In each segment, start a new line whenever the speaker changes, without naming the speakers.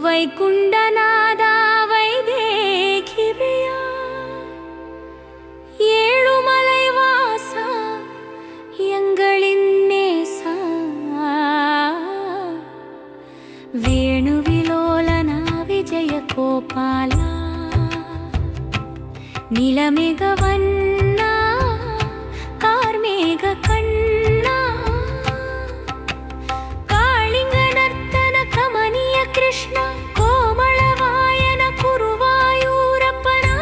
வைகுண்டநாதா வைதேகி பிரியா ஏழுமலை வாசா எங்களின் நேசா வேணுவிலோலனா விஜய கோபாலா நிலமேகவண்ணா கார்மேக கண்ணா காளிங்க நர்த்தன கமனிய கிருஷ்ணா கோமளவாயன குருவாயூரப்பனா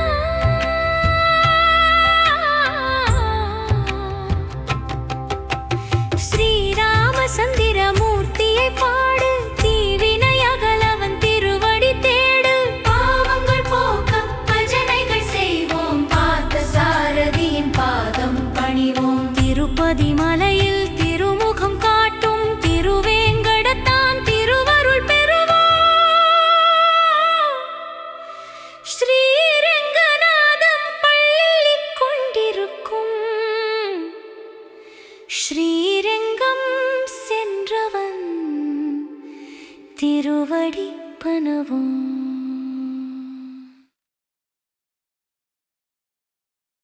ஸ்ரீராமச்சந்திர மூர்த்தியை பாடு தீவினை அகலவன் திருவடி தேடு பாவங்கள் போக்க பஜனைகள் செய்வோம் பார்த்த சாரதியின் பாதம் பணிவோம் திருப்பதி மலையில் திருமுகம் காட்டும் திருவேங்கடத்தான் திருவருள் பெறுவோம் ஸ்ரீரங்கநாதம் பள்ளி கொண்டிருக்கும் ஸ்ரீரங்கம் சென்றவன் திருவடி பணவோம்.